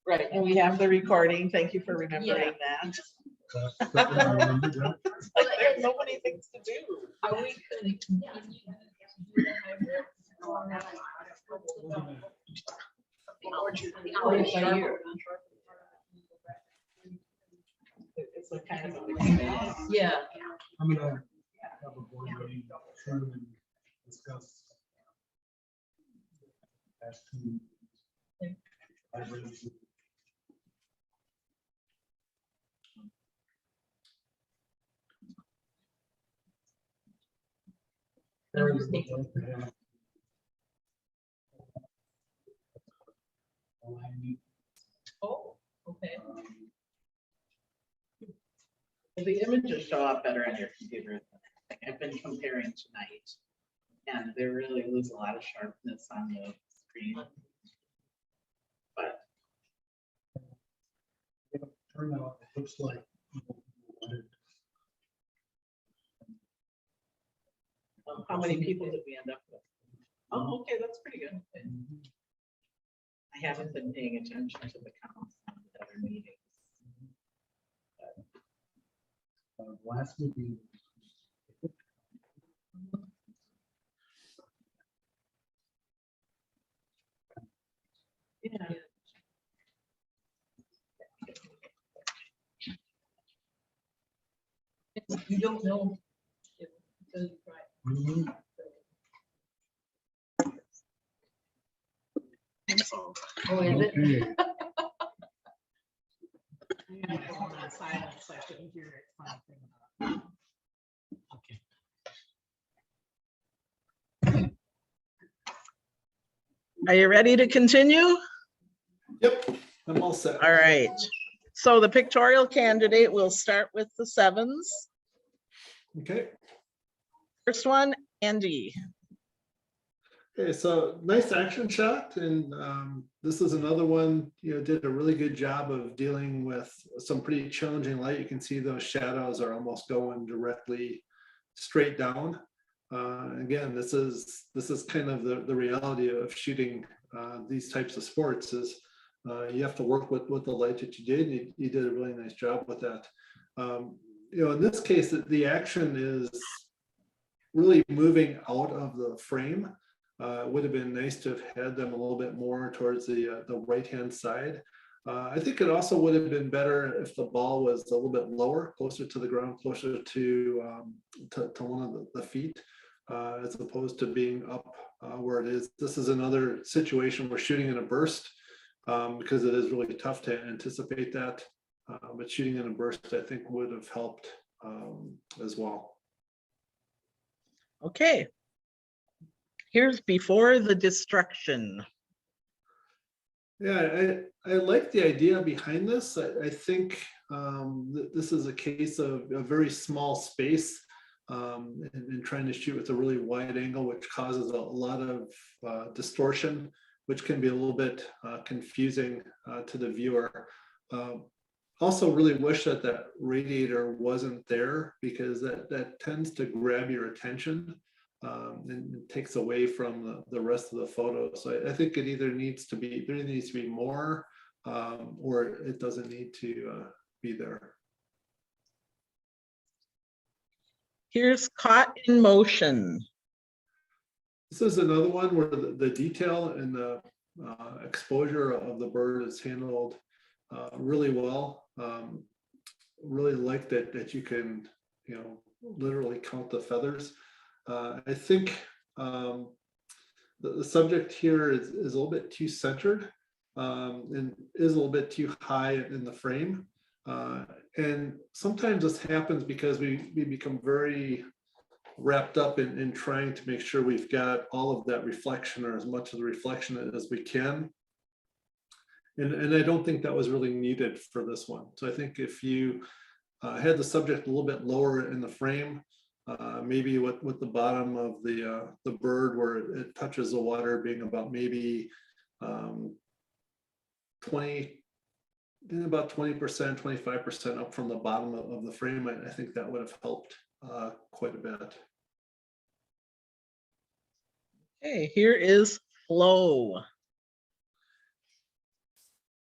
Right, and we have the recording. Thank you for remembering that. Like there's so many things to do. Are we gonna continue to do the hybrid? Hours a year. It's a kind of a big thing. Yeah, I'm gonna have a board meeting soon and discuss. As to. oh, okay. The images show up better on your computer. Like I've been comparing tonight. And they really lose a lot of sharpness on the screen. But Turnout, it looks like. how many people did we end up with? Oh, okay, that's pretty good. I haven't been paying attention to the counts on the other meetings. Last meeting. Yeah. You don't know. If because it's right. Mhm. Oh, is it? Okay. Silence, I couldn't hear it. Fine thing. Are you ready to continue? Yep, I'm all set. All right. So the pictorial candidate, we'll start with the sevens. Okay. First one, Andy. Okay, so nice action shot, and this is another one, did a really good job of dealing with some pretty challenging light. You can see those shadows are almost going directly straight down. Again, this is kind of the reality of shooting these types of sports is you have to work with the light that you did. And you did a really nice job with that. In this case, the action is really moving out of the frame. It would have been nice to have had them a little bit more towards the right-hand side. I think it also would have been better if the ball was a little bit lower, closer to the ground, closer to one of the feet, as opposed to being up where it is. This is another situation where shooting in a burst. because it is really tough to anticipate that. But shooting in a burst, I think, would have helped as well. Okay. Here's before the destruction. Yeah, I like the idea behind this. I think this is a case of a very small space and trying to shoot with a really wide angle, which causes a lot of distortion, which can be a little bit confusing to the viewer. Also really wish that that radiator wasn't there, because that tends to grab your attention and takes away from the rest of the photo. So I think it either needs to be, there needs to be more or it doesn't need to be there. Here's caught in motion. This is another one where the detail and the exposure of the bird is handled really well. Really like that you can, literally count the feathers. I think the subject here is a little bit too centered and is a little bit too high in the frame. And sometimes this happens because we become very wrapped up in trying to make sure we've got all of that reflection, or as much of the reflection as we can. And I don't think that was really needed for this one. So I think if you had the subject a little bit lower in the frame, maybe with the bottom of the bird where it touches the water being about maybe 20%, 25% up from the bottom of the frame, I think that would have helped quite a bit. Okay, here is flow.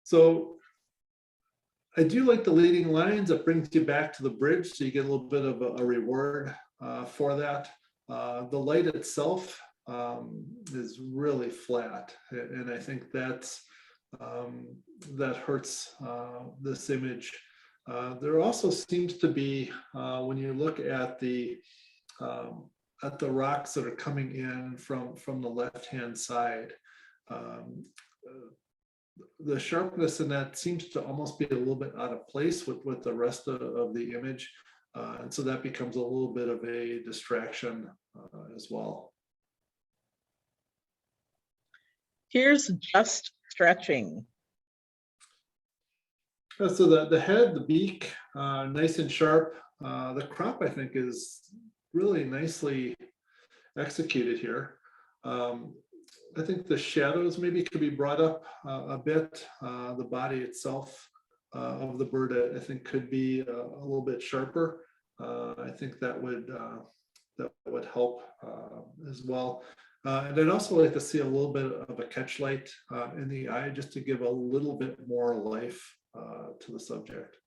So I do like the leading lines that brings you back to the bridge, so you get a little bit of a reward for that. The light itself is really flat, and I think that hurts this image. There also seems to be, when you look at the rocks that are coming in from the left-hand side, the sharpness in that seems to almost be a little bit out of place with the rest of the image. And so that becomes a little bit of a distraction as well. Here's just stretching. So the head, the beak, nice and sharp. The crop, I think, is really nicely executed here. I think the shadows maybe could be brought up a bit. The body itself of the bird, I think, could be a little bit sharper. I think that would help as well. And I'd also like to see a little bit of a catch light in the eye, just to give a little bit more life to the subject.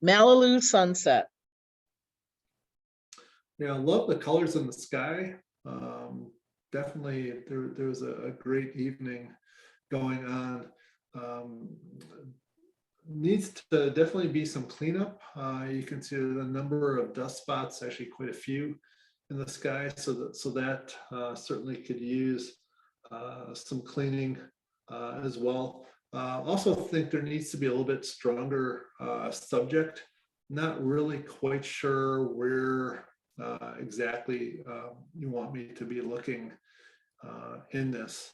Malibu Sunset. Yeah, I love the colors in the sky. Definitely, there was a great evening going on. Needs to definitely be some cleanup. You can see the number of dust spots, actually quite a few in the sky, so that certainly could use some cleaning as well. Also think there needs to be a little bit stronger subject. Not really quite sure where exactly you want me to be looking in this.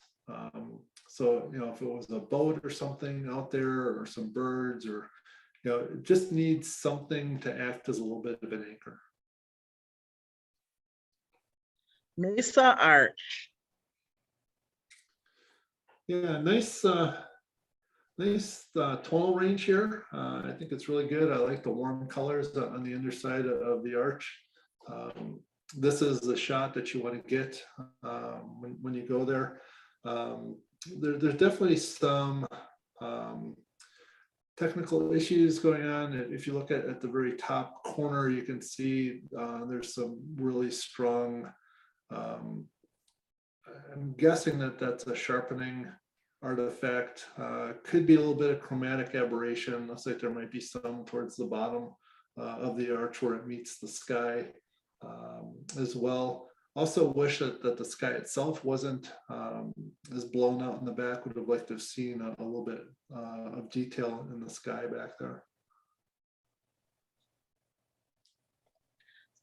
So, if it was a boat or something out there, or some birds, or, it just needs something to act as a little bit of an anchor. Mesa Arch. Yeah, nice tonal range here. I think it's really good. I like the warm colors on the underside of the arch. This is the shot that you want to get when you go there. There's definitely some technical issues going on. If you look at the very top corner, you can see there's some really strong, I'm guessing that's a sharpening artifact. Could be a little bit of chromatic aberration. Looks like there might be some towards the bottom of the arch where it meets the sky as well. Also wish that the sky itself wasn't as blown out in the back. Would have liked to have seen a little bit of detail in the sky back there.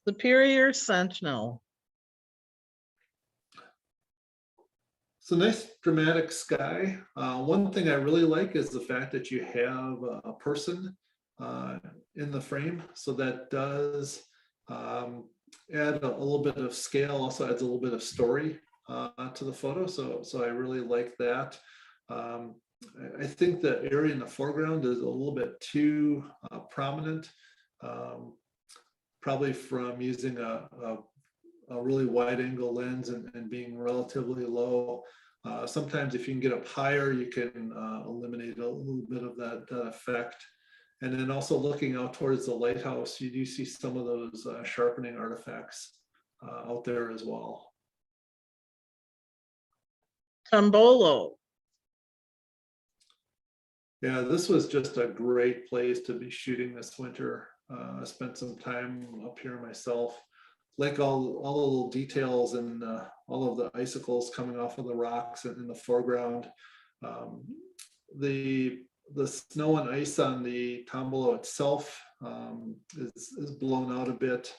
Superior Sentinel. It's a nice dramatic sky. One thing I really like is the fact that you have a person in the frame. So that does add a little bit of scale, also adds a little bit of story to the photo. So I really like that. I think the area in the foreground is a little bit too prominent, probably from using a really wide angle lens and being relatively low. Sometimes if you can get up higher, you can eliminate a little bit of that effect. And then also looking out towards the lighthouse, you do see some of those sharpening artifacts out there as well. Tombolo. Yeah, this was just a great place to be shooting this winter. I spent some time up here myself. Like all the little details and all of the icicles coming off of the rocks in the foreground. The snow and ice on the tombolo itself is blown out a bit.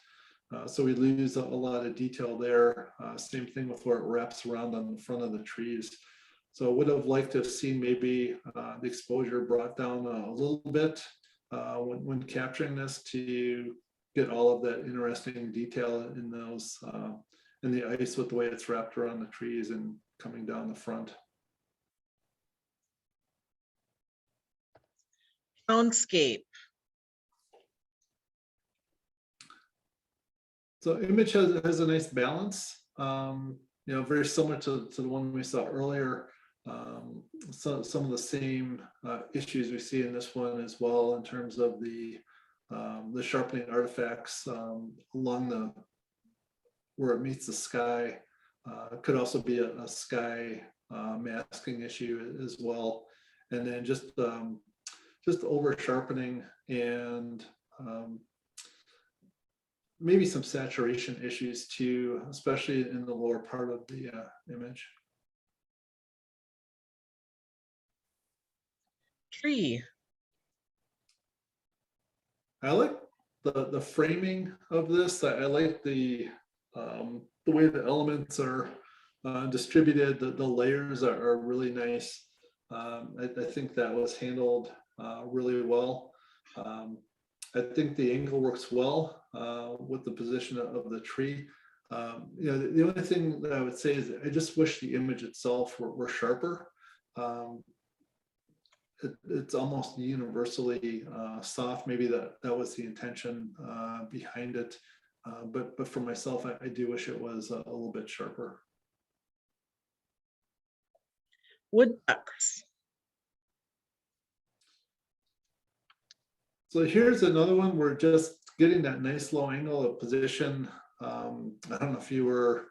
So we lose a lot of detail there. Same thing with where it wraps around on the front of the trees. So would have liked to have seen maybe the exposure brought down a little bit when capturing this to get all of that interesting detail in those in the ice with the way it's wrapped around the trees and coming down the front. Soundscape. So image has a nice balance, very similar to the one we saw earlier. So some of the same issues we see in this one as well in terms of the sharpening artifacts along where it meets the sky. Could also be a sky masking issue as well. And then just over sharpening and maybe some saturation issues too, especially in the lower part of the image. Tree. I like the framing of this. I like the way the elements are distributed. The layers are really nice. I think that was handled really well. I think the angle works well with the position of the tree. The only thing that I would say is I just wish the image itself were sharper. It's almost universally soft. Maybe that was the intention behind it. But for myself, I do wish it was a little bit sharper. Wood ducks. So here's another one. We're just getting that nice low angle of position. I don't know if you were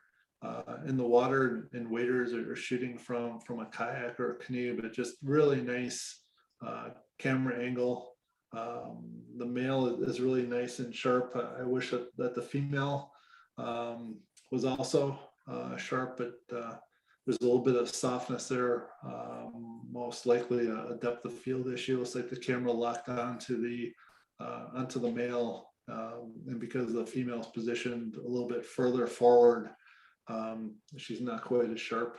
in the water and waders or shooting from a kayak or a canoe, but just really nice camera angle. The male is really nice and sharp. I wish that the female was also sharp, but there's a little bit of softness there. Most likely a depth of field issue. Looks like the camera locked onto the male, and because the female's positioned a little bit further forward, she's not quite as sharp.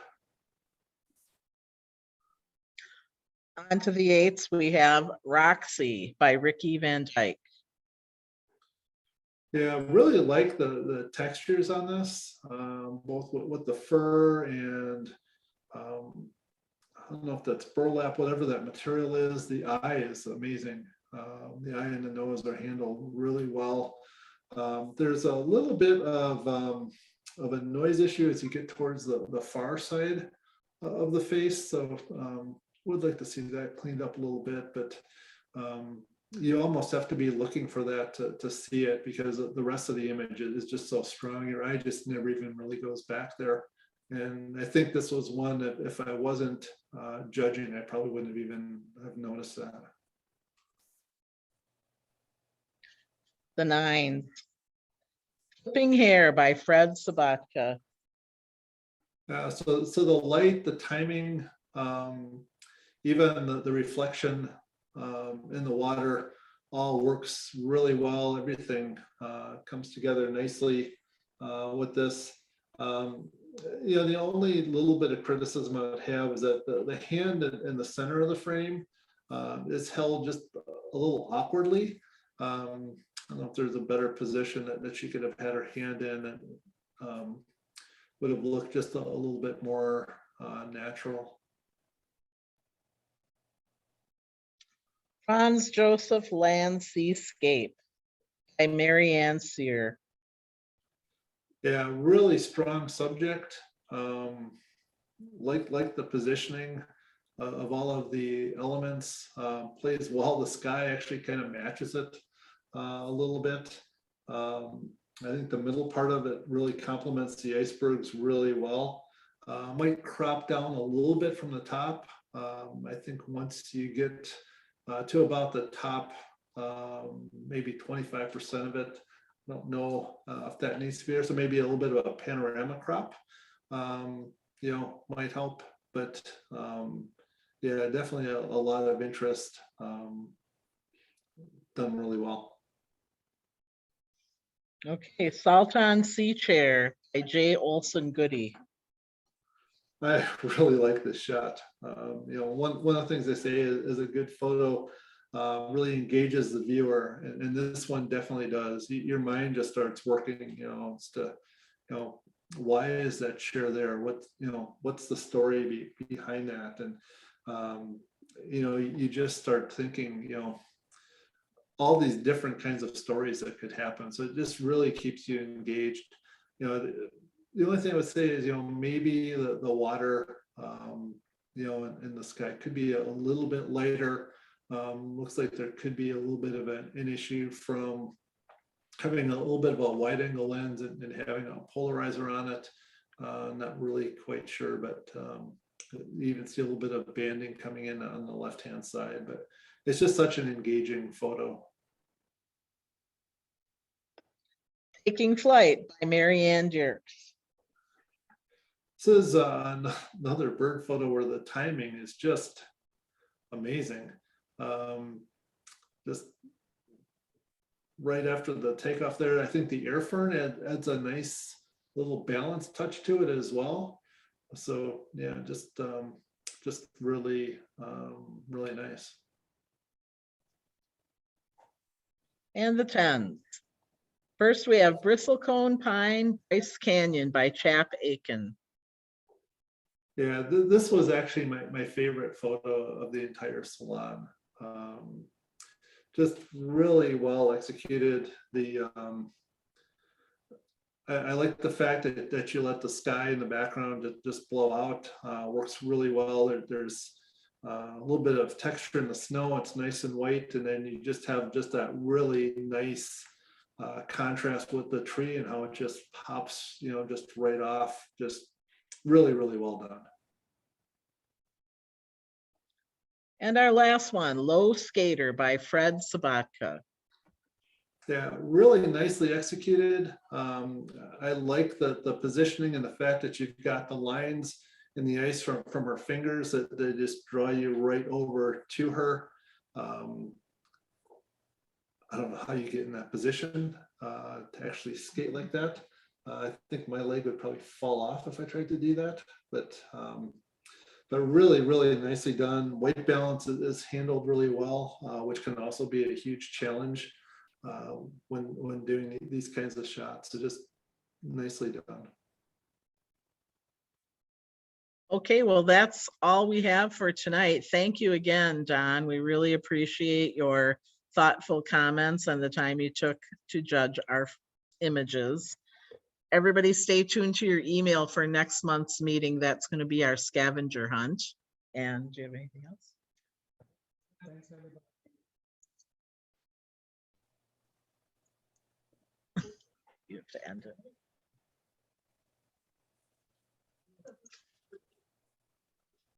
On to the eights, we have Roxy by Ricky Van Dyke. Yeah, I really like the textures on this, both with the fur and I don't know if that's burlap, whatever that material is. The eye is amazing. The eye and the nose are handled really well. There's a little bit of a noise issue as you get towards the far side of the face. So would like to see that cleaned up a little bit, but you almost have to be looking for that to see it, because the rest of the image is just so strong. Your eye just never even really goes back there. And I think this was one that if I wasn't judging, I probably wouldn't have even noticed that. The nines. Flipping Hair by Fred Sabatca. So the light, the timing, even the reflection in the water all works really well. Everything comes together nicely with this. The only little bit of criticism I would have is that the hand in the center of the frame is held just a little awkwardly. I don't know if there's a better position that she could have had her hand in, and would have looked just a little bit more natural. Franz Joseph Land Seascape by Marianne. Yeah, really strong subject. Like the positioning of all of the elements, plays well. The sky actually kind of matches it a little bit. I think the middle part of it really complements the icebergs really well. Might crop down a little bit from the top. I think once you get to about the top, maybe 25% of it, I don't know if that needs to be there. So maybe a little bit of a panorama crop, might help. But yeah, definitely a lot of interest. Done really well. Okay, Salton Sea Chair by J. Olson Goody. I really like this shot. One of the things they say is a good photo really engages the viewer, and this one definitely does. Your mind just starts working, as to, why is that chair there? What's the story behind that? And, you just start thinking, all these different kinds of stories that could happen. So it just really keeps you engaged. The only thing I would say is, maybe the water, in the sky could be a little bit lighter. Looks like there could be a little bit of an issue from having a little bit of a wide angle lens and having a polarizer on it. Not really quite sure, but you even see a little bit of banding coming in on the left-hand side, but it's just such an engaging photo. Taking Flight by Marianne. This is another bird photo where the timing is just amazing. Just right after the takeoff there, I think the air fern adds a nice little balance touch to it as well. So yeah, just really, really nice. And the 10s. First, we have Bristlecone Pine, Bryce Canyon by Chap Aiken. Yeah, this was actually my favorite photo of the entire salon. Just really well executed. I like the fact that you let the sky in the background just blow out. Works really well. There's a little bit of texture in the snow. It's nice and white, and then you just have that really nice contrast with the tree and how it just pops, just right off. Just really, really well done. And our last one, Low Skater by Fred Sabatca. Yeah, really nicely executed. I like the positioning and the fact that you've got the lines in the ice from her fingers that they just draw you right over to her. I don't know how you get in that position to actually skate like that. I think my leg would probably fall off if I tried to do that, but really, really nicely done. Weight balance is handled really well, which can also be a huge challenge when doing these kinds of shots. So just nicely done. Okay, well, that's all we have for tonight. Thank you again, Don. We really appreciate your thoughtful comments and the time you took to judge our images. Everybody stay tuned to your email for next month's meeting. That's going to be our scavenger hunt. And do you have anything else? You have to end it.